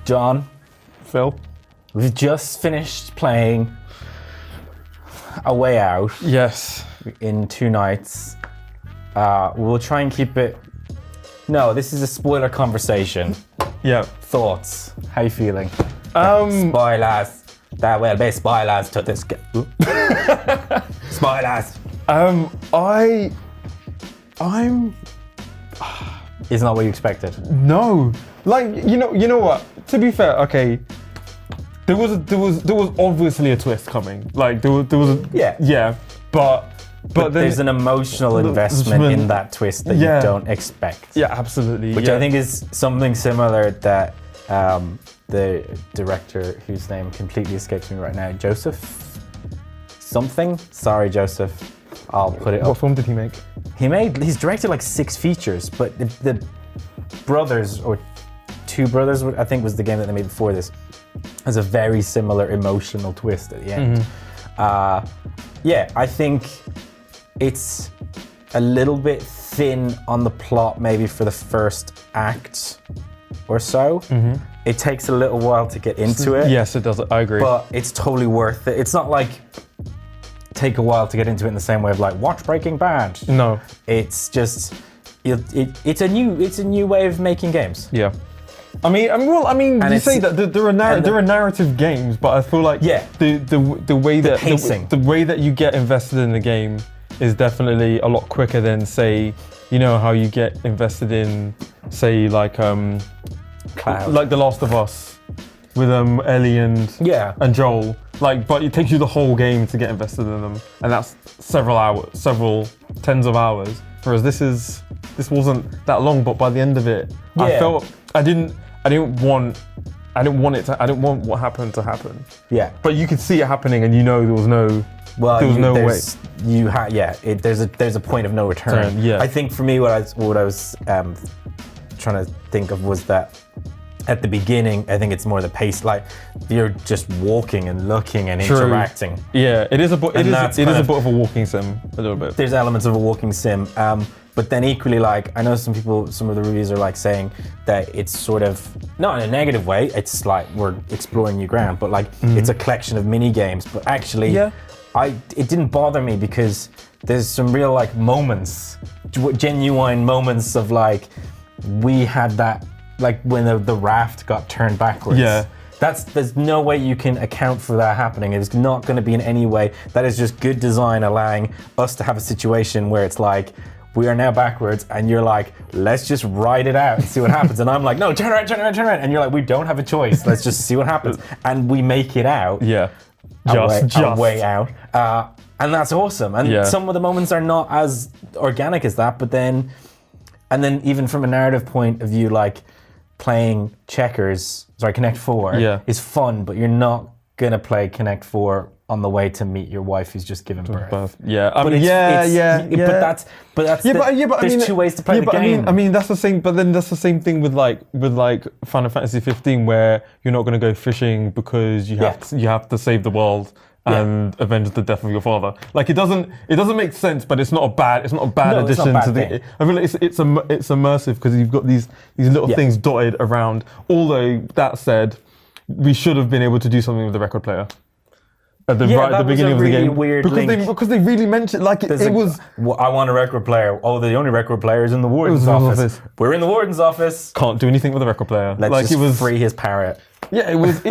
John, Phil. we've just finished playing A Way Out Yes. in 2 nights. We'll try and keep it... No, this is a spoiler conversation. Yeah. Thoughts? How you feeling? Spoilers. There will be spoilers to this game. Spoilers. I'm It's not what you expected. no. Like you know what? To be fair, okay. There was obviously a twist coming. Like there was Yeah. but then There's an emotional investment in that twist that Yeah. you don't expect. yeah, absolutely. Which I think is something similar that the director, whose name completely escapes me right now, Joseph something. Sorry, Joseph. I'll put it What up. film did he make? He's directed like 6 features, but the brothers, or 2 brothers, I think was the game that they made before this, has a very similar emotional twist at the end. Yeah, I think it's a little bit thin on the plot maybe for the first act or so. It takes a little while to get into it. Yes, it does. I agree. But it's totally worth it. It's not like take a while to get into it in the same way of like watch Breaking Bad. no. It's just it's a new way of making games. Yeah. I mean, you it's- say that there are narrative games, but I feel like Yeah. the way that pacing. the way that you get invested in the game is definitely a lot quicker than, say, you know how you get invested in, say, like Cloud. like The Last of Us with Ellie and Joel. Like, but it takes you the whole game to get invested in them, and that's several tens of hours. Whereas this wasn't that long, but by the end of it, I Yeah. felt I didn't want what happened to happen. Yeah. But you could see it happening, and you know there was no way. There's a point of no return. Yeah. I think for me, what I was trying to think of was that at the beginning, I think it's more the pace. Like you're just walking and looking and True. interacting. Yeah, it is a bit that's of a walking sim, a little bit. There's elements of a walking sim, but then equally, like I know some of the reviews are like saying that it's sort of not in a negative way. It's like we're exploring new ground, but like it's a collection of mini games. But actually, Yeah. it didn't bother me because there's some real like moments, genuine moments of like we had that, like when the raft got turned backwards. Yeah. There's no way you can account for that happening. It's not going to be in any way. That is just good design, allowing us to have a situation where it's like we are now backwards, and you're like, let's just ride it out and see what happens. And I'm like, no, turn around. And you're like, we don't have a choice. Let's just see what happens. And we make it out. Yeah, A way out. And that's awesome. And Yeah. some of the moments are not as organic as that, but then even from a narrative point of view, like playing Connect 4 Yeah. is fun, but you're not gonna play Connect 4 on the way to meet your wife who's just given birth. Yeah, I But mean, it's- But that's there's 2 ways to play the game. I mean, that's the same. But then that's the same thing with like Final Fantasy 15, where you're not going to go fishing because you have to save the world and avenge the death of your father. Like it doesn't make sense, but it's not a bad No, it's not a addition bad to the. thing. I feel like it's immersive because you've got these little things dotted around. Although that said, we should have been able to do something with the record player at the that beginning was of a the really game weird because link. they really mentioned like it was. Well, I want a record player. Oh, the only record player is in the warden's office. We're in the warden's office. Can't do anything with a record player. Let's just free his parrot. Yeah, it was.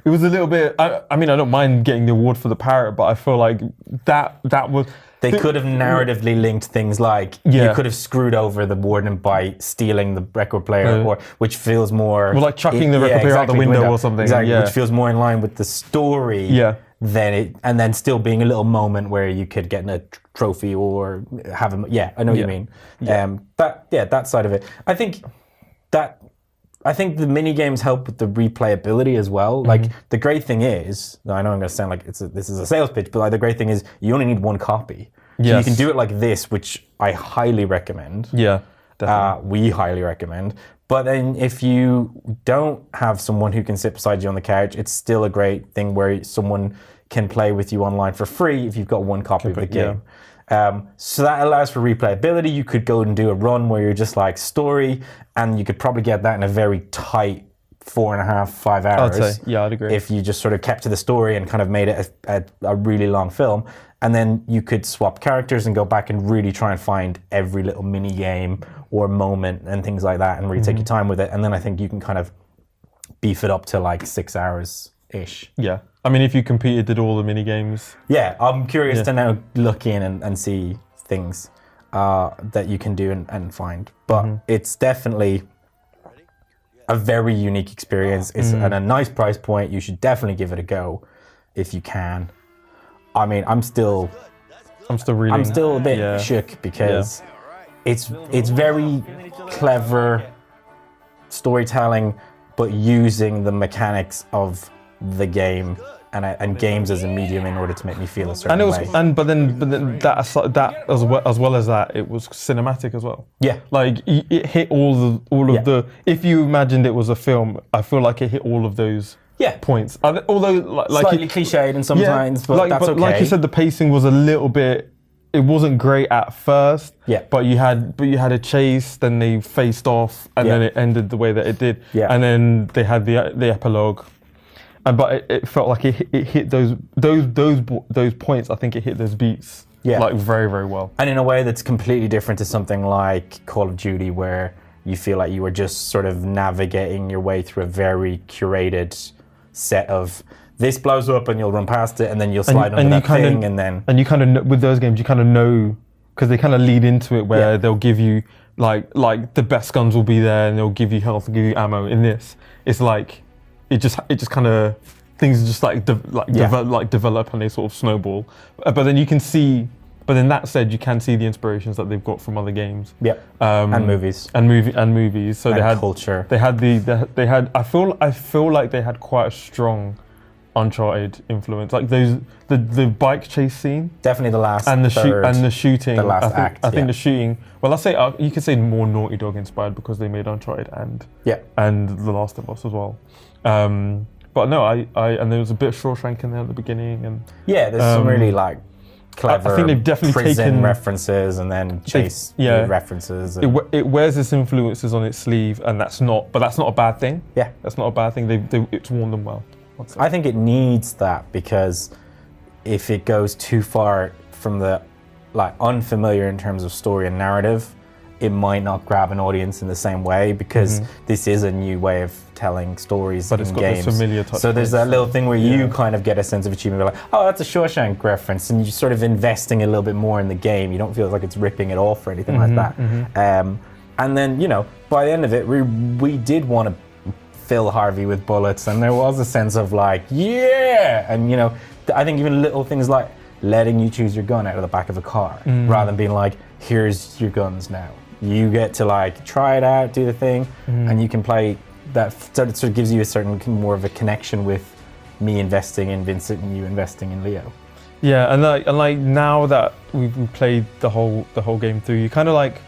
It was a little bit. I mean, I don't mind getting the award for the parrot, but I feel like that was. They could have narratively linked things like you could have screwed over the warden by stealing the record player, or which feels more Well, like chucking the record player out the window or something. Exactly, Yeah. which feels more in line with the story. Yeah. And then still being a little moment where you could get a trophy or have a. Yeah, I know what you mean. That side of it. I think the mini games help with the replayability as well. Like the great thing is, I know I'm going to sound like this is a sales pitch, but like the great thing is you only need 1 copy. So you Yes. can do it like this, which I highly recommend. Yeah, definitely. We highly recommend. But then if you don't have someone who can sit beside you on the couch, it's still a great thing where someone can play with you online for free if you've got 1 copy of the game. So that allows for replayability. You could go and do a run where you're just like story, and you could probably get that in a very tight 4.5, 5 hours. I'd say, yeah, I'd agree. If you just sort of kept to the story and kind of made it a really long film, and then you could swap characters and go back and really try and find every little mini game or moment and things like that, and really take your time with it. And then I think you can kind of beef it up to like 6 hours ish. Yeah, I mean, if you competed, did all the mini games. Yeah, I'm curious to now look in and see things that you can do and find. But it's definitely a very unique experience. It's at a nice price point. You should definitely give it a go if you can. I mean, I'm still a bit shook because it's very clever storytelling, but using the mechanics of the game and games as a medium in order to make me feel a certain way. But then that as well as that, it was cinematic as well. Yeah, like it hit all of the. If you imagined it was a film, I feel like it hit all of those. Points. Although like slightly cliched and sometimes, but that's okay. Like you said, the pacing was a little bit. It wasn't great at first. Yeah. But you had a chase, then they faced off, and then it ended the way that it did. Yeah. And then they had the epilogue. But it felt like it hit those points. I think it hit those beats. Like very, very well. And in a way that's completely different to something like Call of Duty, where you feel like you were just sort of navigating your way through a very curated set of this blows up and you'll run past it and then you'll slide under that thing and then... And you kind of, with those games, you kind of know, because they kind of lead into it where they'll give you, like the best guns will be there and they'll give you health, give you ammo. In this, it's like, it just kind of, things just develop and they sort of snowball. But then you can see, but then that said, you can see the inspirations that they've got from other games. Yeah, and movies. And movies. So and they had culture. They had. I feel like they had quite a strong Uncharted influence. Like the bike chase scene. Definitely the last and the shooting. The last act. I think the shooting. Well, I say you could say more Naughty Dog inspired because they made Uncharted and The Last of Us as well. But no, I and there was a bit of Shawshank in there at the beginning and there's some really like clever I think they've definitely prison taken references and then chase references. It wears its influences on its sleeve, and that's not a bad thing. Yeah, that's not a bad thing. It's worn them well. I think it needs that because if it goes too far from the like unfamiliar in terms of story and narrative, it might not grab an audience in the same way because this is a new way of telling stories but in it's got games. This familiar touch so there's that little thing where you kind of get a sense of achievement, like, oh, that's a Shawshank reference, and you're sort of investing a little bit more in the game. You don't feel like it's ripping it off or anything like that. And then, you know, by the end of it, we did want to fill Harvey with bullets, and there was a sense of like, and you know, I think even little things like letting you choose your gun out of the back of a car rather than being like, here's your guns now. You get to like try it out, do the thing, and you can play that. So it sort of gives you a certain more of a connection with me investing in Vincent and you investing in Leo. Yeah, and like now that we've played the whole game through, you kind of like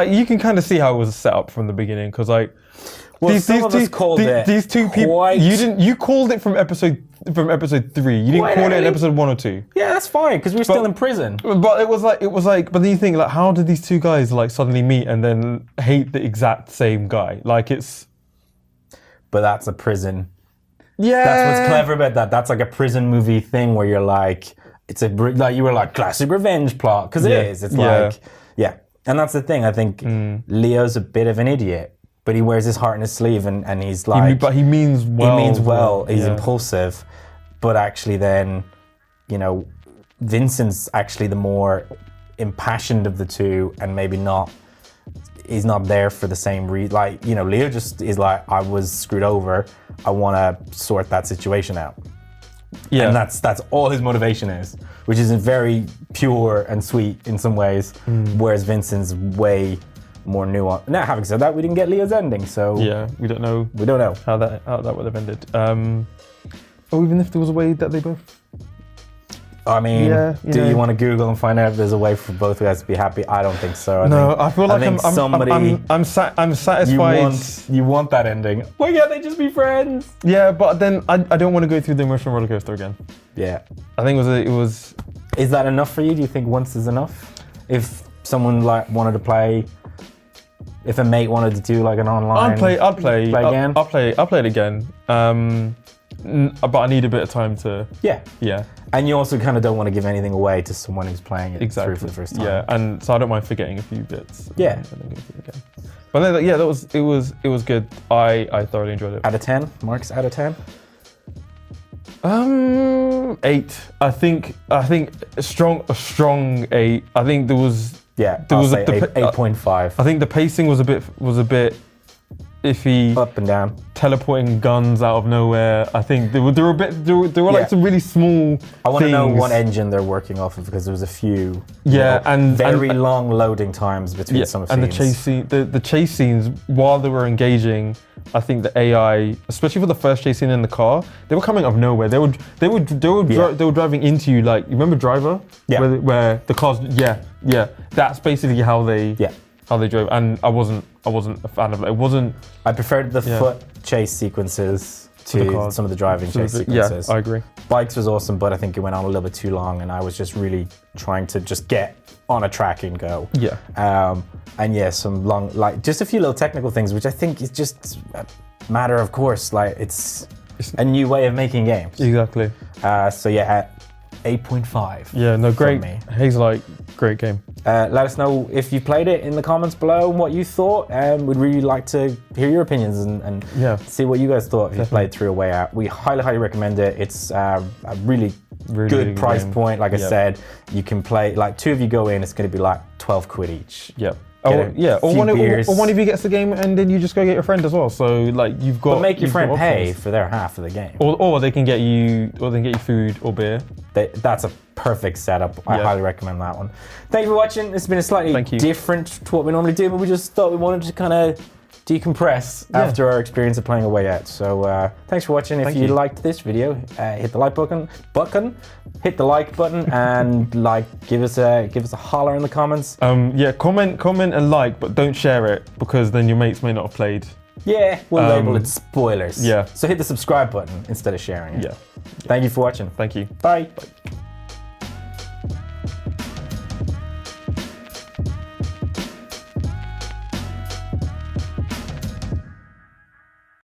you can kind of see how it was set up from the beginning because like. Well, these two people. You called it from episode 3. You didn't call it in episode 1 or 2. Yeah, that's fine because we're still in prison. But it was like. But then you think like, how did these two guys like suddenly meet and then hate the exact same guy? Like it's. But that's a prison. Yeah. That's what's clever about that. That's like a prison movie thing where you're like, it's a like you were like classic revenge plot because it is. It's like and that's the thing. I think Leo's a bit of an idiot. But he wears his heart in his sleeve and he's like... But he means well. He means well. He's impulsive. But actually then, you know, Vincent's actually the more impassioned of the two and maybe not... He's not there for the same reason. Like, you know, Leo just is like, I was screwed over. I want to sort that situation out. Yeah. And that's all his motivation is, which is very pure and sweet in some ways, whereas Vincent's way... more nuanced. Now, having said that, we didn't get Leo's ending, so yeah, we don't know. We don't know how that would have ended. Even if there was a way that they both. I mean, do you want to Google and find out if there's a way for both guys to be happy? I don't think so. I feel like I'm satisfied. You want that ending? Why can't they just be friends? Yeah, but then I don't want to go through the emotional roller coaster again. Yeah, I think it was. Is that enough for you? Do you think once is enough? If someone like wanted to play if a mate wanted to do like an online, I'd play again. I'll play it again. But I need a bit of time to. Yeah. And you also kind of don't want to give anything away to someone who's playing it Exactly. through for the first time. Yeah, and so I don't mind forgetting a few bits. Yeah. And then go through it again. But no, yeah, it was good. I thoroughly enjoyed it. Out of 10, Marks, out of 10? 8. I think a strong 8. I think there was. Yeah, there I'll was say 8.5. I think the pacing was a bit iffy. Up and down. Teleporting guns out of nowhere. I think there were like some really small. I want to know things. what engine they're working off of because there was a few. Yeah, and very long loading times between some and scenes. the chase scenes while they were engaging. I think the AI, especially for the first chase scene in the car, they were coming out of nowhere. They were driving into you. Like, you remember Driver? Yeah. Where the cars. Yeah. That's basically how they. Yeah. How they drove, and I wasn't a fan of it. It wasn't. I preferred the foot chase sequences to some of the driving chase sequences. Yeah, I agree. Bikes was awesome, but I think it went on a little bit too long, and I was just really trying to just get on a track and go. Yeah. And yeah, some long, like just a few little technical things, which I think is just a matter of course. Like it's a new way of making games. Exactly. So yeah, 8.5. Yeah, no, great. Me. Hazelight, great game. Let us know if you played it in the comments below and what you thought. We'd really like to hear your opinions and see what you guys thought if you played through A Way Out. We highly recommend it. It's a really good price point. Like I said, you can play, like 2 of you go in, it's going to be like 12 quid each. Yep. Or one of you gets the game and then you just go get your friend as well. So like you've got. But make your friend pay for their half of the game. Or they can get you food or beer. That's a perfect setup. I highly recommend that one. Thank you for watching. It's been a slightly different to what we normally do, but we just thought we wanted to kind of decompress after our experience of playing A Way Out. So thanks for watching. If you liked this video, hit the like button, hit the like button, and give us a holler in the comments. Comment and like, but don't share it because then your mates may not have played. Yeah, we'll label it spoilers. Yeah. So hit the subscribe button instead of sharing it. Yeah. Thank you for watching. Thank you. Bye.